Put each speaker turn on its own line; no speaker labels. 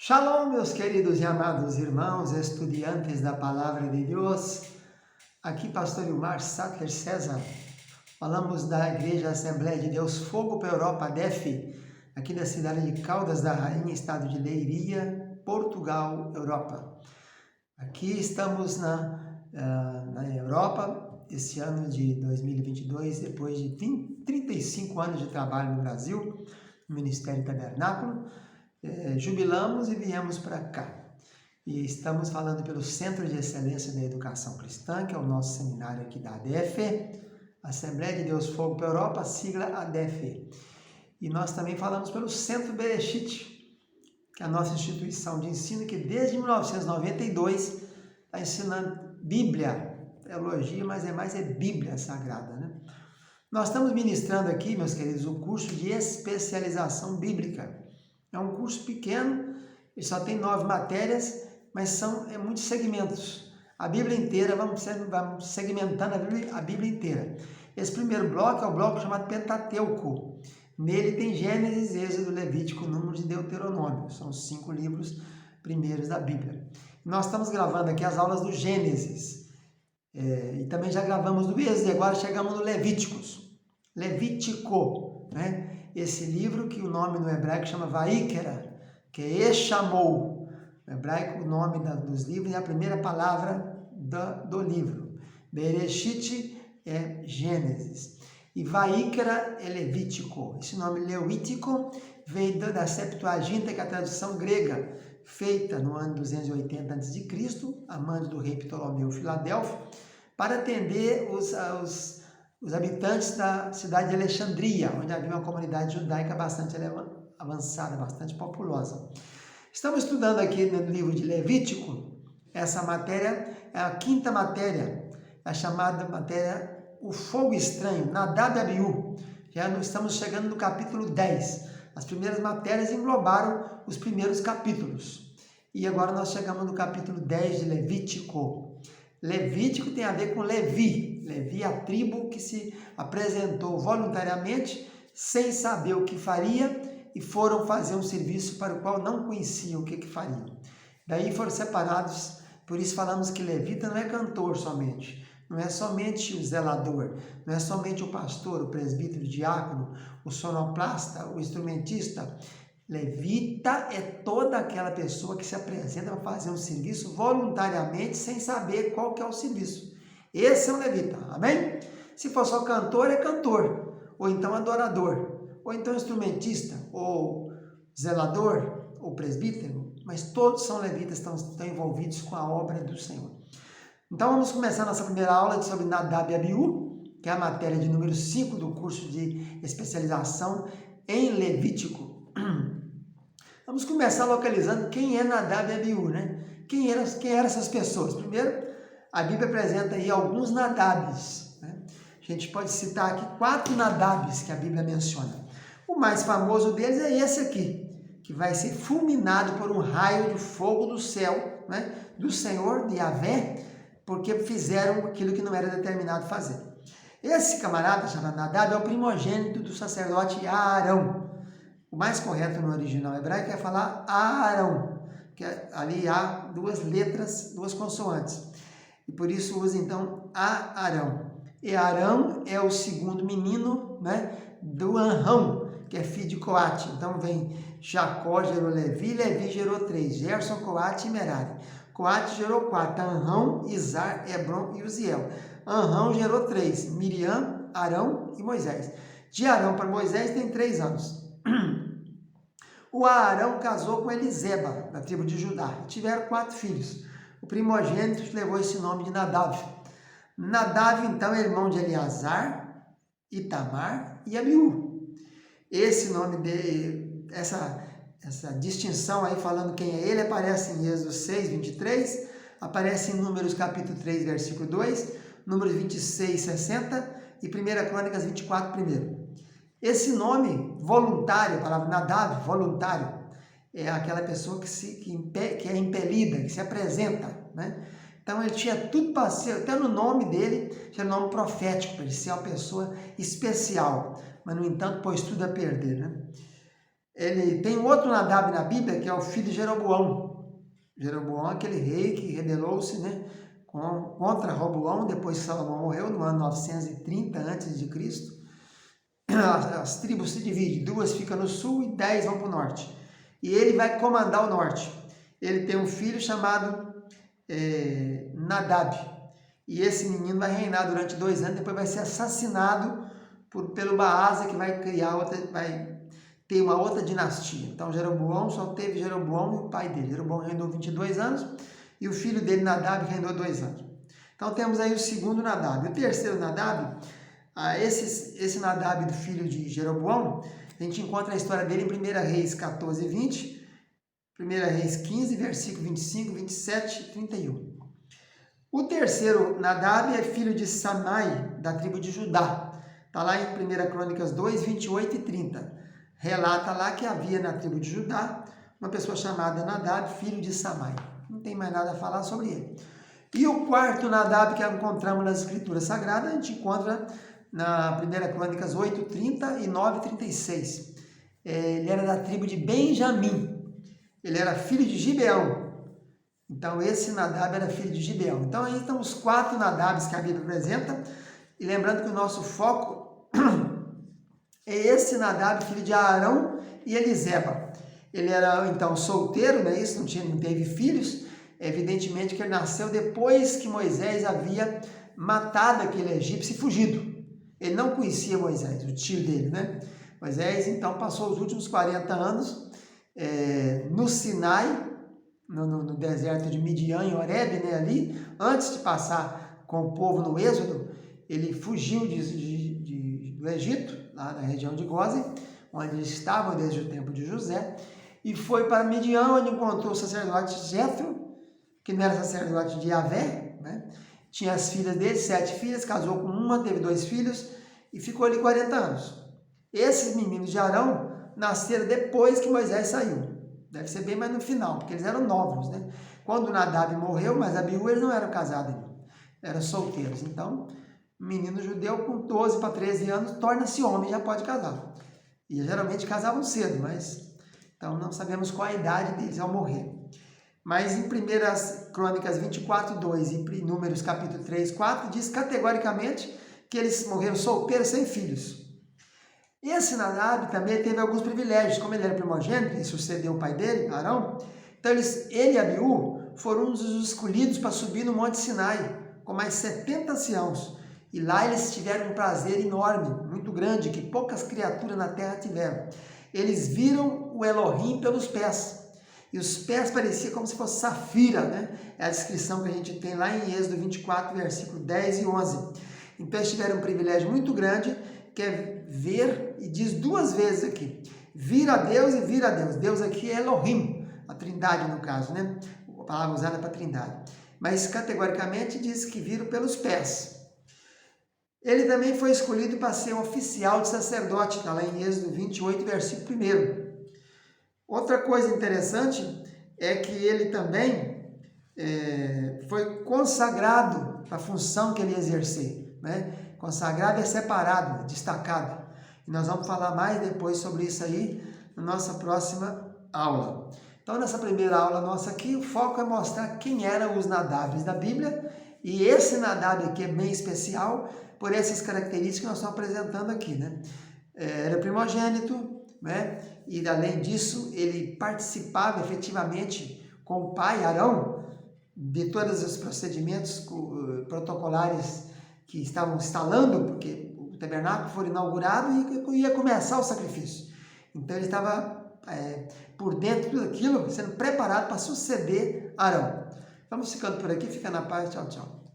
Shalom, meus queridos e amados irmãos, estudantes da Palavra de Deus. Aqui, pastor Ilmar Sattler César. Falamos da Igreja Assembleia de Deus Fogo para a Europa, DEF, aqui da cidade de Caldas da Rainha, estado de Leiria, Portugal, Europa. Aqui estamos na Europa, esse ano de 2022, depois de 35 anos de trabalho no Brasil, no Ministério Tabernáculo. Jubilamos e viemos para cá. E estamos falando pelo Centro de Excelência da Educação Cristã, que é o nosso seminário aqui da ADEFE, Assembleia de Deus Fogo para a Europa, sigla ADEFE. E nós também falamos pelo Centro Bereshit, que é a nossa instituição de ensino, que desde 1992 está ensinando Bíblia, teologia, mas é Bíblia Sagrada, né? Nós estamos ministrando aqui, meus queridos, o curso de especialização bíblica. É um curso pequeno, ele só tem 9 matérias, mas são muitos segmentos. A Bíblia inteira, vamos segmentando a Bíblia inteira. Esse primeiro bloco é o bloco chamado Pentateuco. Nele tem Gênesis, Êxodo, Levítico, Números e Deuteronômio. São os 5 livros primeiros da Bíblia. Nós estamos gravando aqui as aulas do Gênesis. E também já gravamos do Êxodo e agora chegamos no Levítico, né? Esse livro que o nome no hebraico chama Vaikra, que é Eshamou. No hebraico o nome dos livros é a primeira palavra do livro. Bereshit é Gênesis. E Vaikra é Levítico. Esse nome Levítico veio da Septuaginta, que é a tradução grega, feita no ano 280 a.C., a mando do rei Ptolomeu Filadelfo, para atender os habitantes da cidade de Alexandria, onde havia uma comunidade judaica bastante avançada, bastante populosa. Estamos estudando aqui no livro de Levítico, essa matéria é a 5ª matéria, a chamada matéria O Fogo Estranho, Nadab e Abiú. Já estamos chegando no capítulo 10. As primeiras matérias englobaram os primeiros capítulos. E agora nós chegamos no capítulo 10 de Levítico. Levítico tem a ver com Levi. Levi é a tribo que se apresentou voluntariamente, sem saber o que faria, e foram fazer um serviço para o qual não conheciam o que fariam. Daí foram separados, por isso falamos que levita não é cantor somente, não é somente o zelador, não é somente o pastor, o presbítero, o diácono, o sonoplasta, o instrumentista. Levita é toda aquela pessoa que se apresenta para fazer um serviço voluntariamente, sem saber qual que é o serviço. Esse é um levita, amém? Se for só cantor, é cantor, ou então adorador, ou então instrumentista, ou zelador, ou presbítero, mas todos são levitas, estão envolvidos com a obra do Senhor. Então vamos começar nossa primeira aula sobre Nadab e Abiú, que é a matéria de número 5 do curso de especialização em Levítico. Vamos começar localizando quem é Nadab e Abiú, né? Quem eram essas pessoas? Primeiro, a Bíblia apresenta aí alguns Nadabs, né? A gente pode citar aqui 4 Nadabs que a Bíblia menciona. O mais famoso deles é esse aqui, que vai ser fulminado por um raio de fogo do céu, né? Do Senhor, de Yahvé, porque fizeram aquilo que não era determinado fazer. Esse camarada, chamado Nadab, é o primogênito do sacerdote Arão. O mais correto no original hebraico é falar Arão, que ali há 2 letras, 2 consoantes. E por isso usa então Arão. E Arão é o segundo menino, né, do Anrão, que é filho de Coate. Então vem Jacó gerou Levi, Levi gerou 3, Gerson, Coate e Merari. Coate gerou 4, Anrão, Izar, Hebron e Uziel. Anrão gerou 3, Miriam, Arão e Moisés. De Arão para Moisés tem 3 anos. O Arão casou com Eliseba, da tribo de Judá, e tiveram 4 filhos. O primogênito levou esse nome de Nadab. Nadab, então, é irmão de Eleazar, Itamar e Abiú. Esse nome essa distinção aí, falando quem é ele, aparece em Êxodo 6, 23, aparece em Números capítulo 3, versículo 2, Números 26, 60 e 1 Crônicas 24, 1. Esse nome, voluntário, a palavra Nadab, voluntário, é aquela pessoa que é impelida, que se apresenta, né? Então ele tinha tudo para ser, até no nome dele, tinha nome profético, para ele ser uma pessoa especial, mas no entanto pôs tudo a perder, né? Ele tem um outro Nadab na Bíblia, que é o filho de Jeroboão. Jeroboão é aquele rei que rebelou-se, né, contra Roboão, depois que Salomão morreu, no ano 930 a.C. As tribos se dividem, 2 ficam no sul e 10 vão para o norte. E ele vai comandar o norte. Ele tem um filho chamado Nadab. E esse menino vai reinar durante 2 anos, depois vai ser assassinado pelo Baasa, que vai ter uma outra dinastia. Então Jeroboão só teve Jeroboão e o pai dele. Jeroboão reinou 22 anos e o filho dele, Nadab, reinou 2 anos. Então temos aí o segundo Nadab. O terceiro Nadab, esse Nadab do filho de Jeroboão, a gente encontra a história dele em 1 Reis 14, 20, 1 Reis 15, versículo 25, 27 e 31. O terceiro Nadab é filho de Samai, da tribo de Judá. Está lá em 1 Crônicas 2, 28 e 30. Relata lá que havia na tribo de Judá uma pessoa chamada Nadab, filho de Samai. Não tem mais nada a falar sobre ele. E o quarto Nadab que encontramos nas Escrituras Sagradas, a gente encontra na 1 Crônicas 8, 30 e 9, 36. Ele era da tribo de Benjamim. Ele era filho de Gibeão. Então, esse Nadab era filho de Gibeão. Então, aí estão os 4 Nadabs que a Bíblia apresenta. E lembrando que o nosso foco é esse Nadab, filho de Arão e Eliseba. Ele era, então, solteiro, né? Isso, não teve filhos. Evidentemente que ele nasceu depois que Moisés havia matado aquele egípcio e fugido. Ele não conhecia Moisés, o tio dele, né? Moisés, então, passou os últimos 40 anos no Sinai, no deserto de Midian, em Horebe, né, ali, antes de passar com o povo no Êxodo. Ele fugiu do Egito, lá na região de Gósen, onde eles estavam desde o tempo de José, e foi para Midian, onde encontrou o sacerdote Jétro, que não era sacerdote de Yahvé, né? Tinha as filhas dele, 7 filhas, casou com uma, teve 2 filhos, e ficou ali 40 anos. Esses meninos de Arão nasceram depois que Moisés saiu. Deve ser bem mais no final, porque eles eram novos, né? Quando Nadab morreu, mas Abiú, eles não eram casados ainda, eram solteiros. Então, menino judeu com 12 para 13 anos torna-se homem e já pode casar. E geralmente casavam cedo, mas então não sabemos qual a idade deles ao morrer. Mas em 1 Crônicas 24, 2 e Números capítulo 3, 4, diz categoricamente que eles morreram solteiros sem filhos. Esse Nadab também teve alguns privilégios, como ele era primogênito e sucedeu o pai dele, Arão. Então ele e Abiú foram um dos escolhidos para subir no Monte Sinai, com mais 70 anciãos. E lá eles tiveram um prazer enorme, muito grande, que poucas criaturas na terra tiveram. Eles viram o Elohim pelos pés. E os pés pareciam como se fosse safira, né? É a descrição que a gente tem lá em Êxodo 24, versículo 10 e 11. Então eles tiveram um privilégio muito grande, que é ver, e diz 2 vezes aqui, vir a Deus e vir a Deus. Deus aqui é Elohim, a trindade no caso, né? A palavra usada para trindade. Mas categoricamente diz que viram pelos pés. Ele também foi escolhido para ser oficial de sacerdote, está lá em Êxodo 28, versículo 1. Outra coisa interessante é que ele também foi consagrado para a função que ele ia exercer, né? Consagrado é separado, destacado. E nós vamos falar mais depois sobre isso aí na nossa próxima aula. Então, nessa primeira aula nossa aqui, o foco é mostrar quem eram os Nadabs da Bíblia. E esse Nadab aqui é bem especial por essas características que nós estamos apresentando aqui, né? Era primogênito, né? E além disso, ele participava efetivamente com o pai, Arão, de todos os procedimentos protocolares que estavam instalando, porque o tabernáculo foi inaugurado e ia começar o sacrifício. Então ele estava por dentro de tudo aquilo, sendo preparado para suceder Arão. Vamos ficando por aqui, fica na paz, tchau, tchau.